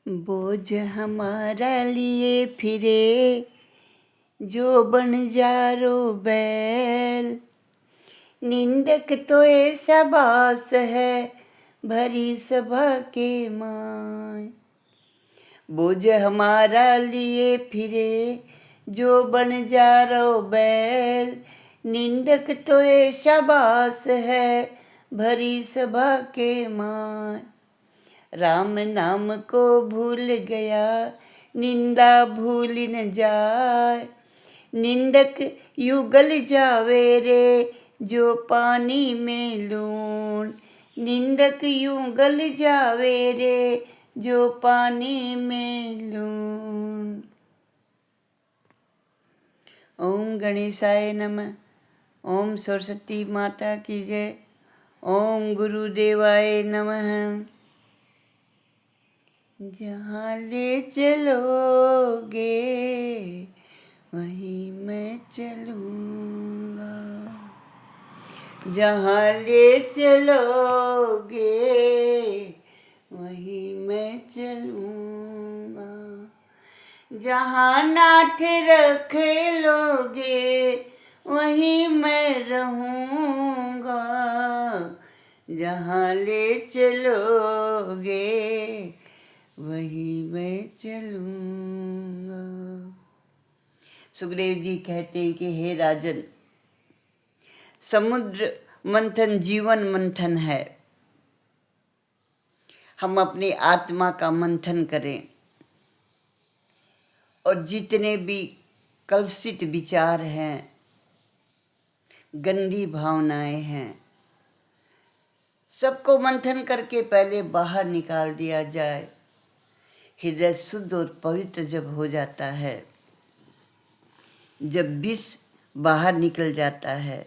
बोझ हमारा लिए फिरे जो बंजारो बैल। निंदक तो ऐसा बास है भरी सभा के माय। बोझ हमारा लिए फिरे जो बंजारो बैल। निंदक तो ऐसा बास है भरी सभा के माय। राम नाम को भूल गया निंदा भूल न जाए। निंदक युगल जावे रे जो पानी में लूण। निंदक युगल जावे रे जो पानी में लूण। ओम गणेशाय नमः। ओम सरस्वती माता की जय। ओम गुरुदेवाय नमः। जहाँ ले चलोगे वहीं मैं चलूँगा। जहाँ ले चलोगे वहीं मैं चलूँगा। जहाँ नाथ रख लोगे वहीं मैं रहूँगा। जहाँ ले चलोगे वही मैं चलूँगा। सुखदेव जी कहते हैं कि हे राजन, समुद्र मंथन जीवन मंथन है। हम अपनी आत्मा का मंथन करें और जितने भी कलुषित विचार हैं, गंदी भावनाएं हैं, सबको मंथन करके पहले बाहर निकाल दिया जाए। हृदय शुद्ध और पवित्र जब हो जाता है, जब विष बाहर निकल जाता है,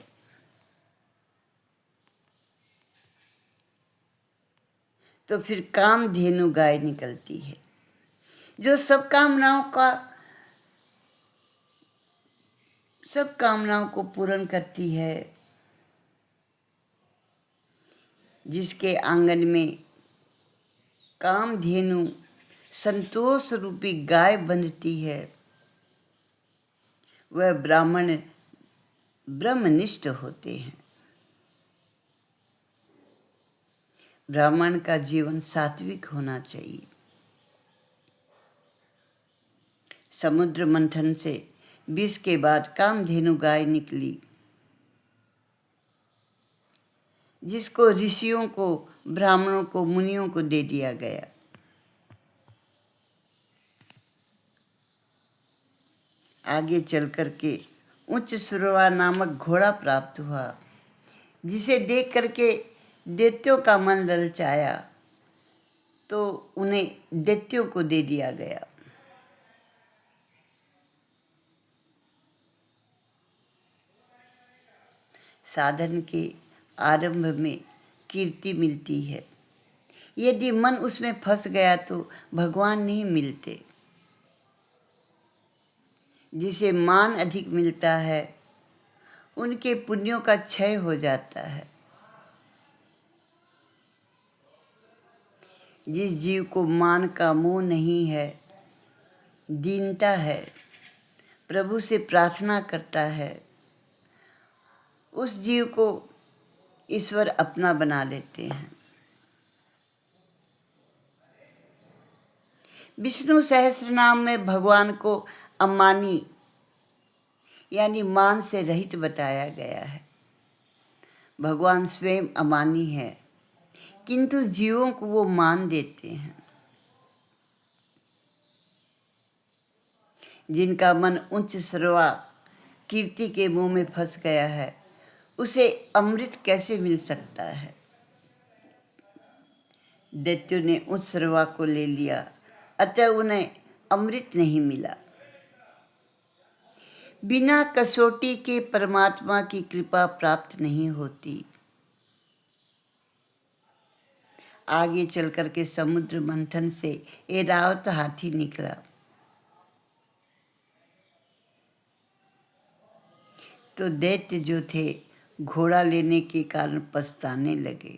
तो फिर कामधेनु गाय निकलती है जो सब कामनाओं को पूर्ण करती है। जिसके आंगन में कामधेनु संतोष रूपी गाय बंधती है, वह ब्राह्मण ब्रह्मनिष्ठ होते हैं। ब्राह्मण का जीवन सात्विक होना चाहिए। समुद्र मंथन से विष के बाद कामधेनु गाय निकली, जिसको ऋषियों को, ब्राह्मणों को, मुनियों को दे दिया गया। आगे चल करके उच्च सुरवा नामक घोड़ा प्राप्त हुआ, जिसे देख करके दैत्यों का मन ललचाया, तो उन्हें दैत्यों को दे दिया गया। साधन के आरंभ में कीर्ति मिलती है। यदि मन उसमें फंस गया तो भगवान नहीं मिलते। जिसे मान अधिक मिलता है उनके पुण्यों का क्षय हो जाता है। जिस जीव को मान का मोह नहीं है, दीनता है, प्रभु से प्रार्थना करता है, उस जीव को ईश्वर अपना बना लेते हैं। विष्णु सहस्त्र नाम में भगवान को अमानी यानी मान से रहित बताया गया है। भगवान स्वयं अमानी है, किंतु जीवों को वो मान देते हैं। जिनका मन उच्च श्रवा कीर्ति के मुंह में फंस गया है, उसे अमृत कैसे मिल सकता है। दैत्यों ने उच्च श्रवा को ले लिया, अतः उन्हें अमृत नहीं मिला। बिना कसौटी के परमात्मा की कृपा प्राप्त नहीं होती। आगे चल करके समुद्र मंथन से ऐरावत हाथी निकला, तो दैत्य जो थे घोड़ा लेने के कारण पछताने लगे।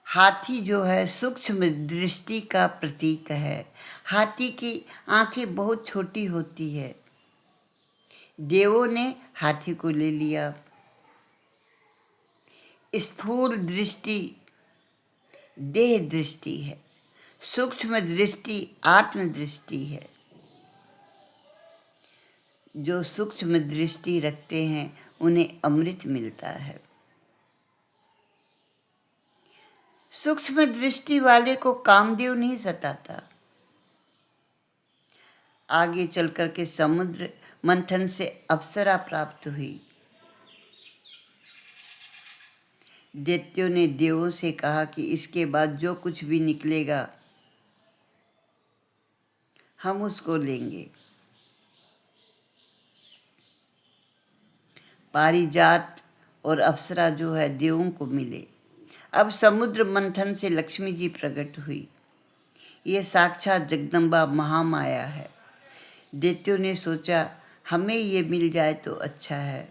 हाथी जो है सूक्ष्म दृष्टि का प्रतीक है। हाथी की आंखें बहुत छोटी होती है। देवों ने हाथी को ले लिया। स्थूल दृष्टि देह दृष्टि है, सूक्ष्म दृष्टि आत्म दृष्टि है। जो सूक्ष्म दृष्टि रखते हैं उन्हें अमृत मिलता है। सूक्ष्म दृष्टि वाले को कामदेव नहीं सताता। आगे चल कर के समुद्र मंथन से अप्सरा प्राप्त हुई। दैत्यों ने देवों से कहा कि इसके बाद जो कुछ भी निकलेगा हम उसको लेंगे। पारिजात और अप्सरा जो है देवों को मिले। अब समुद्र मंथन से लक्ष्मी जी प्रकट हुई। ये साक्षात जगदम्बा महामाया है। दैत्यों ने सोचा हमें ये मिल जाए तो अच्छा है,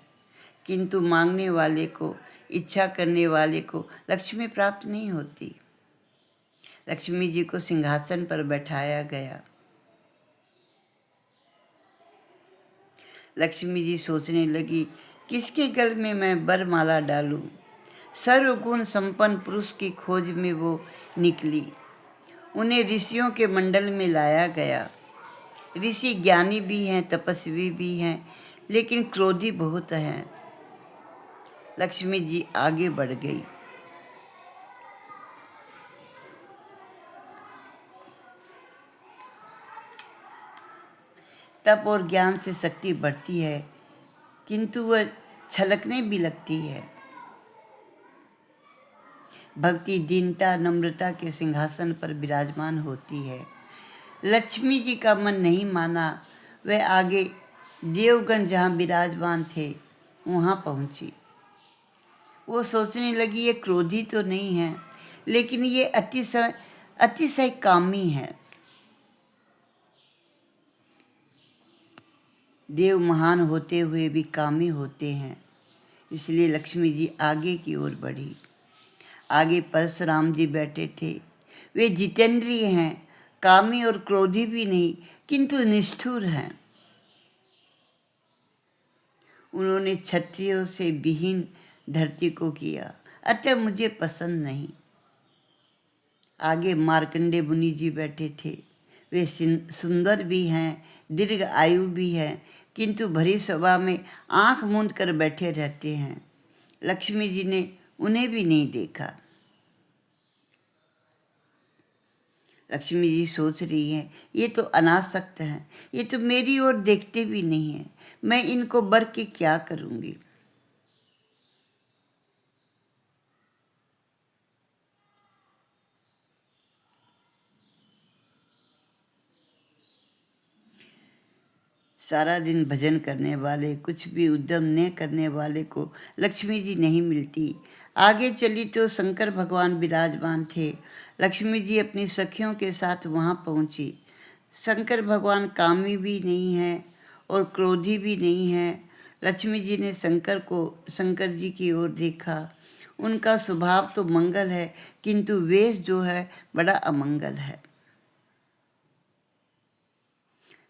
किंतु मांगने वाले को, इच्छा करने वाले को लक्ष्मी प्राप्त नहीं होती। लक्ष्मी जी को सिंहासन पर बैठाया गया। लक्ष्मी जी सोचने लगी किसके गल में मैं वरमाला डालूं। सर्वगुण संपन्न पुरुष की खोज में वो निकली। उन्हें ऋषियों के मंडल में लाया गया। ऋषि ज्ञानी भी हैं, तपस्वी भी हैं, लेकिन क्रोधी बहुत हैं। लक्ष्मी जी आगे बढ़ गई। तप और ज्ञान से शक्ति बढ़ती है, किंतु वह छलकने भी लगती है। भक्ति दीनता नम्रता के सिंहासन पर विराजमान होती है। लक्ष्मी जी का मन नहीं माना। वह आगे देवगण जहाँ विराजमान थे वहाँ पहुँची। वो सोचने लगी ये क्रोधी तो नहीं है, लेकिन ये अतिशय कामी है। देव महान होते हुए भी कामी होते हैं। इसलिए लक्ष्मी जी आगे की ओर बढ़ी। आगे परशुराम जी बैठे थे। वे जितेंद्रिय हैं, कामी और क्रोधी भी नहीं, किंतु निष्ठुर हैं। उन्होंने क्षत्रियों से विहीन धरती को किया, अतः मुझे पसंद नहीं। आगे मार्कंडे मुनि जी बैठे थे। वे सुंदर भी हैं, दीर्घ आयु भी है, किंतु भरी सभा में आंख मूंद कर बैठे रहते हैं। लक्ष्मी जी ने उन्हें भी नहीं देखा। लक्ष्मी जी सोच रही हैं ये तो अनासक्त हैं, ये तो मेरी ओर देखते भी नहीं हैं, मैं इनको बर के क्या करूँगी। सारा दिन भजन करने वाले, कुछ भी उद्यम न करने वाले को लक्ष्मी जी नहीं मिलती। आगे चली तो शंकर भगवान विराजमान थे। लक्ष्मी जी अपनी सखियों के साथ वहाँ पहुँची। शंकर भगवान कामी भी नहीं हैं और क्रोधी भी नहीं हैं। लक्ष्मी जी ने शंकर जी की ओर देखा। उनका स्वभाव तो मंगल है, किंतु वेश जो है बड़ा अमंगल है।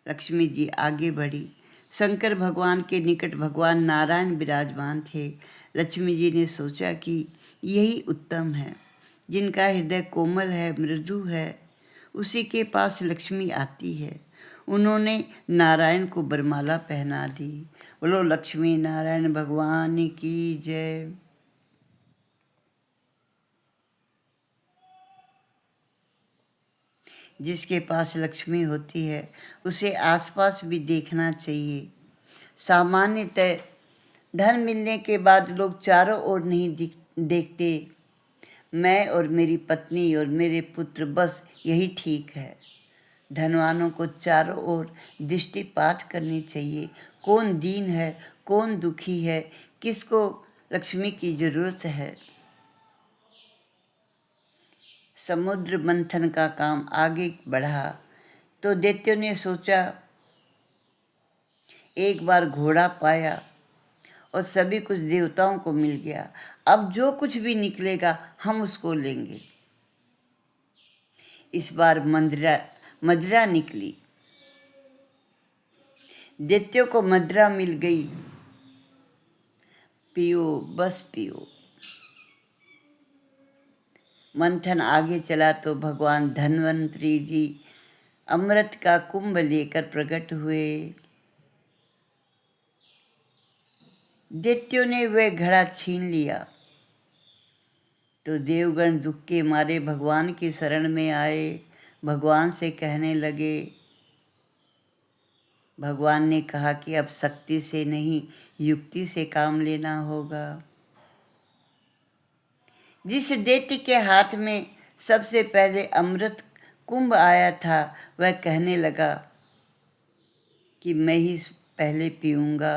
लक्ष्मी जी आगे बढ़ी। शंकर भगवान के निकट भगवान नारायण विराजमान थे। लक्ष्मी जी ने सोचा कि यही उत्तम है, जिनका हृदय कोमल है, मृदु है, उसी के पास लक्ष्मी आती है। उन्होंने नारायण को बरमाला पहना दी। बोलो लक्ष्मी नारायण भगवान की जय। जिसके पास लक्ष्मी होती है उसे आसपास भी देखना चाहिए। सामान्यतः धन मिलने के बाद लोग चारों ओर नहीं देखते। मैं और मेरी पत्नी और मेरे पुत्र, बस यही ठीक है। धनवानों को चारों ओर दृष्टिपात करनी चाहिए। कौन दीन है, कौन दुखी है, किसको लक्ष्मी की जरूरत है। समुद्र मंथन का काम आगे बढ़ा तो दैत्यों ने सोचा एक बार घोड़ा पाया और सभी कुछ देवताओं को मिल गया, अब जो कुछ भी निकलेगा हम उसको लेंगे। इस बार मदिरा निकली। दैत्यों को मदिरा मिल गई। पियो, बस पियो। मंथन आगे चला तो भगवान धन्वंतरी जी अमृत का कुंभ लेकर प्रकट हुए। दैत्यों ने वह घड़ा छीन लिया तो देवगण दुख के मारे भगवान की शरण में आए। भगवान से कहने लगे, भगवान ने कहा कि अब शक्ति से नहीं युक्ति से काम लेना होगा। जिस दैत्य के हाथ में सबसे पहले अमृत कुंभ आया था वह कहने लगा कि मैं ही पहले पीऊँगा।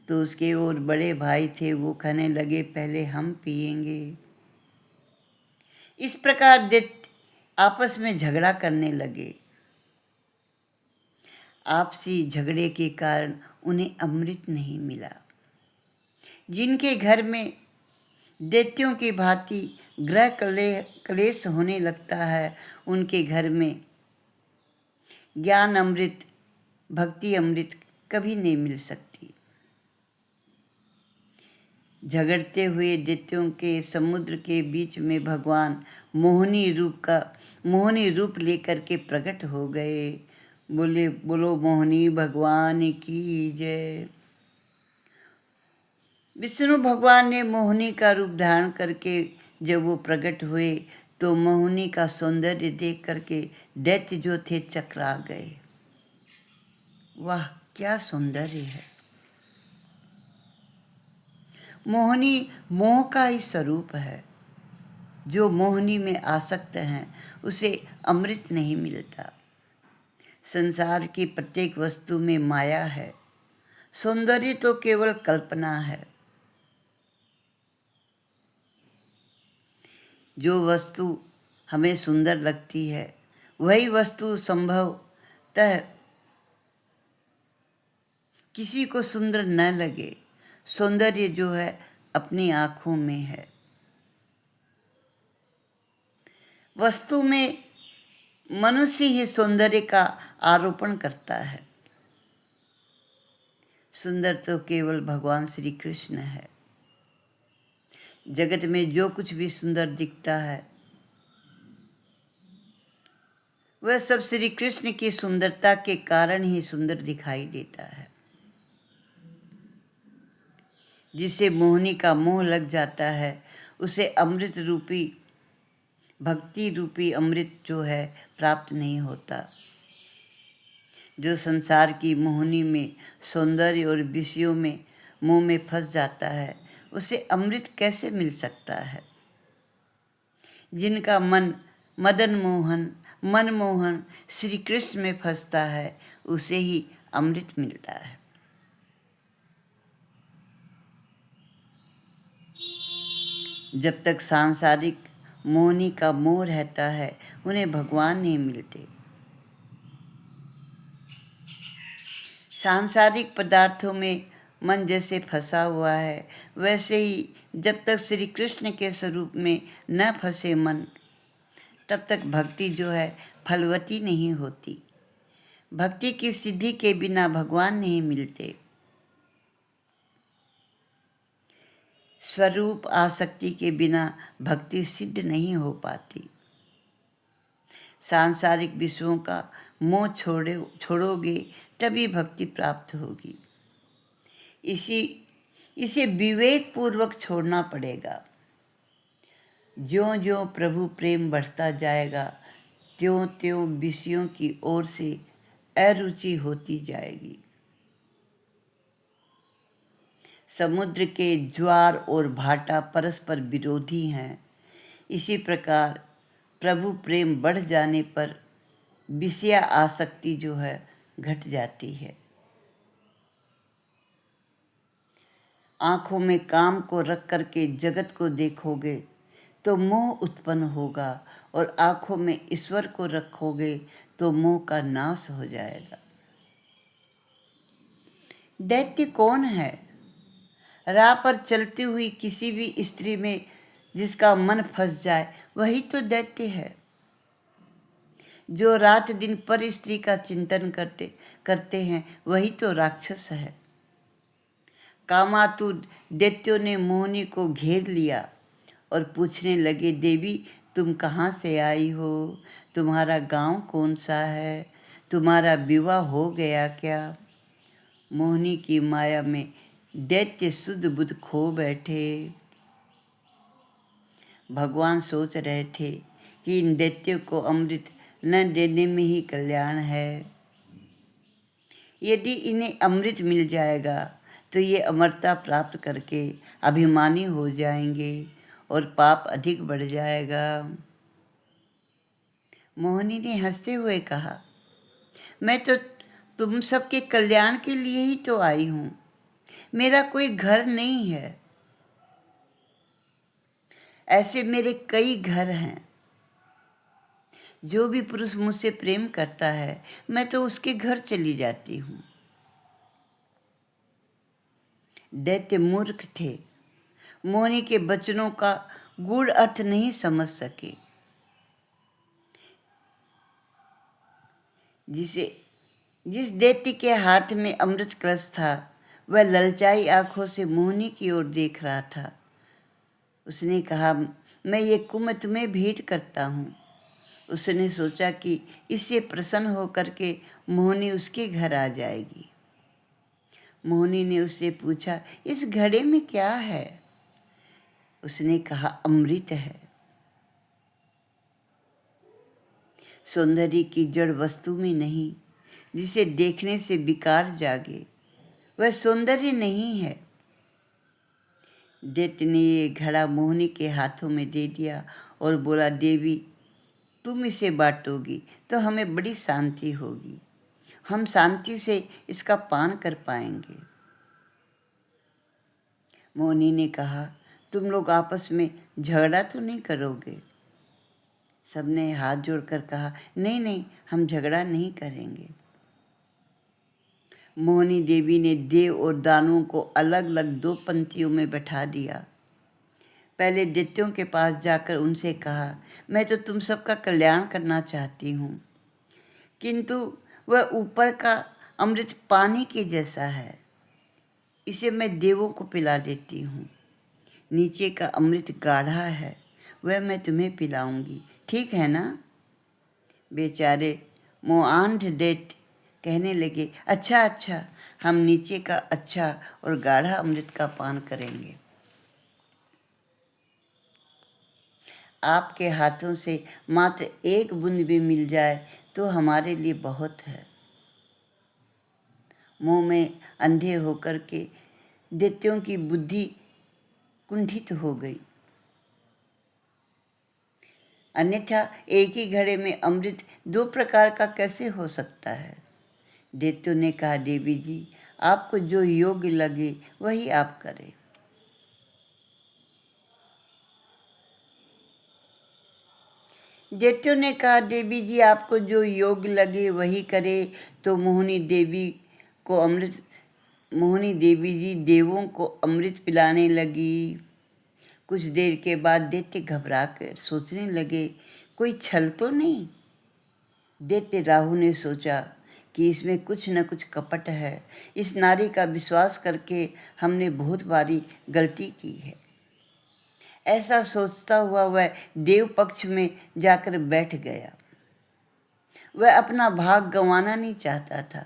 तो उसके और बड़े भाई थे, वो कहने लगे पहले हम पिएंगे। इस प्रकार दैत्य आपस में झगड़ा करने लगे। आपसी झगड़े के कारण उन्हें अमृत नहीं मिला। जिनके घर में दैत्यों की भांति ग्रह क्लेश होने लगता है, उनके घर में ज्ञान अमृत, भक्ति अमृत कभी नहीं मिल सकती। झगड़ते हुए दैत्यों के समुद्र के बीच में भगवान मोहिनी रूप लेकर के प्रकट हो गए। बोलो मोहिनी भगवान की जय। विष्णु भगवान ने मोहिनी का रूप धारण करके जब वो प्रकट हुए तो मोहिनी का सौंदर्य देख करके दैत्य जो थे चकरा गए। वाह, क्या सौंदर्य है! मोहिनी मोह का ही स्वरूप है। जो मोहिनी में आसक्त हैं उसे अमृत नहीं मिलता। संसार की प्रत्येक वस्तु में माया है। सौंदर्य तो केवल कल्पना है। जो वस्तु हमें सुंदर लगती है वही वस्तु संभवतः किसी को सुंदर न लगे। सौंदर्य जो है अपनी आँखों में है। वस्तु में मनुष्य ही सौंदर्य का आरोपण करता है। सुंदर तो केवल भगवान श्री कृष्ण है। जगत में जो कुछ भी सुंदर दिखता है वह सब श्री कृष्ण की सुंदरता के कारण ही सुंदर दिखाई देता है। जिसे मोहिनी का मोह लग जाता है उसे अमृत रूपी, भक्ति रूपी अमृत जो है प्राप्त नहीं होता। जो संसार की मोहिनी में, सौंदर्य और विषयों में मुंह में फंस जाता है उसे अमृत कैसे मिल सकता है। जिनका मनमोहन श्री कृष्ण में फंसता है उसे ही अमृत मिलता है। जब तक सांसारिक मोहिनी का मोह रहता है उन्हें भगवान नहीं मिलते। सांसारिक पदार्थों में मन जैसे फंसा हुआ है वैसे ही जब तक श्री कृष्ण के स्वरूप में न फंसे मन, तब तक भक्ति जो है फलवती नहीं होती। भक्ति की सिद्धि के बिना भगवान नहीं मिलते। स्वरूप आसक्ति के बिना भक्ति सिद्ध नहीं हो पाती। सांसारिक विषयों का मोह छोड़ोगे तभी भक्ति प्राप्त होगी। इसे विवेक पूर्वक छोड़ना पड़ेगा। ज्यों ज्यों प्रभु प्रेम बढ़ता जाएगा त्यों त्यों विषयों की ओर से अरुचि होती जाएगी। समुद्र के ज्वार और भाटा परस्पर विरोधी हैं। इसी प्रकार प्रभु प्रेम बढ़ जाने पर विषय आसक्ति जो है घट जाती है। आँखों में काम को रख करके जगत को देखोगे तो मोह उत्पन्न होगा और आँखों में ईश्वर को रखोगे तो मोह का नाश हो जाएगा। दैत्य कौन है? राह पर चलती हुई किसी भी स्त्री में जिसका मन फंस जाए वही तो दैत्य है। जो रात दिन पर स्त्री का चिंतन करते हैं वही तो राक्षस है। कामातुर दैत्यों ने मोहिनी को घेर लिया और पूछने लगे, देवी तुम कहाँ से आई हो? तुम्हारा गांव कौन सा है? तुम्हारा विवाह हो गया क्या? मोहिनी की माया में दैत्य शुद्ध बुद्ध खो बैठे। भगवान सोच रहे थे कि इन दैत्यों को अमृत न देने में ही कल्याण है। यदि इन्हें अमृत मिल जाएगा तो ये अमरता प्राप्त करके अभिमानी हो जाएंगे और पाप अधिक बढ़ जाएगा। मोहिनी ने हंसते हुए कहा, मैं तो तुम सबके कल्याण के लिए ही तो आई हूँ। मेरा कोई घर नहीं है। ऐसे मेरे कई घर हैं। जो भी पुरुष मुझसे प्रेम करता है मैं तो उसके घर चली जाती हूँ। दैत्य मूर्ख थे, मोहिनी के वचनों का गूढ़ अर्थ नहीं समझ सके। जिस दैत्य के हाथ में अमृत कलश था वह ललचाई आंखों से मोहिनी की ओर देख रहा था। उसने कहा, मैं ये कुंभ तुम्हें भेंट करता हूँ। उसने सोचा कि इससे प्रसन्न होकर के मोहिनी उसके घर आ जाएगी। मोहिनी ने उससे पूछा, इस घड़े में क्या है? उसने कहा, अमृत है। सौंदर्य की जड़ वस्तु में नहीं, जिसे देखने से विकार जागे, वह सौंदर्य नहीं है। दैत्य ने ये घड़ा मोहिनी के हाथों में दे दिया और बोला, देवी तुम इसे बांटोगी तो हमें बड़ी शांति होगी। हम शांति से इसका पान कर पाएंगे। मोहिनी ने कहा, तुम लोग आपस में झगड़ा तो नहीं करोगे? सबने हाथ जोड़कर कहा, नहीं नहीं, हम झगड़ा नहीं करेंगे। मोहिनी देवी ने देव और दानवों को अलग अलग दो पंक्तियों में बैठा दिया। पहले दैत्यों के पास जाकर उनसे कहा, मैं तो तुम सबका कल्याण करना चाहती हूँ, किंतु वह ऊपर का अमृत पानी के जैसा है। इसे मैं देवों को पिला देती हूँ। नीचे का अमृत गाढ़ा है, वह मैं तुम्हें पिलाऊंगी, ठीक है ना? बेचारे मोआंध दैत्य कहने लगे, अच्छा अच्छा, हम नीचे का अच्छा और गाढ़ा अमृत का पान करेंगे। आपके हाथों से मात्र एक बूंद भी मिल जाए तो हमारे लिए बहुत है। मुंह में अंधे होकर के दैत्यों की बुद्धि कुंठित हो गई। अन्यथा एक ही घड़े में अमृत दो प्रकार का कैसे हो सकता है? दैत्यों ने कहा, देवी जी आपको जो योग्य लगे वही आप करें। दैत्यों ने कहा, देवी जी आपको जो योग्य लगे वही करे। तो मोहिनी देवी जी देवों को अमृत पिलाने लगी। कुछ देर के बाद दैत्य घबरा कर सोचने लगे, कोई छल तो नहीं? दैत्य राहु ने सोचा कि इसमें कुछ न कुछ कपट है। इस नारी का विश्वास करके हमने बहुत बारी गलती की है। ऐसा सोचता हुआ वह देव पक्ष में जाकर बैठ गया। वह अपना भाग गंवाना नहीं चाहता था।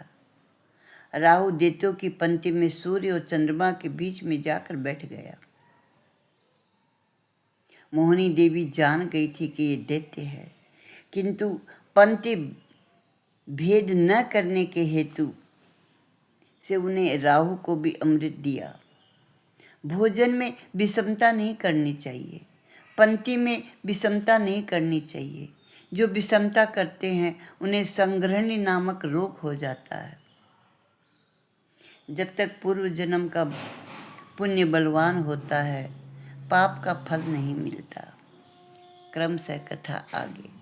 राहु दैत्यों की पंक्ति में सूर्य और चंद्रमा के बीच में जाकर बैठ गया। मोहिनी देवी जान गई थी कि ये दैत्य है, किंतु पंक्ति भेद न करने के हेतु से उन्हें राहु को भी अमृत दिया। भोजन में विषमता नहीं करनी चाहिए, पंक्ति में विषमता नहीं करनी चाहिए। जो विषमता करते हैं उन्हें संग्रहणी नामक रोग हो जाता है। जब तक पूर्व जन्म का पुण्य बलवान होता है, पाप का फल नहीं मिलता। क्रमशः कथा आगे।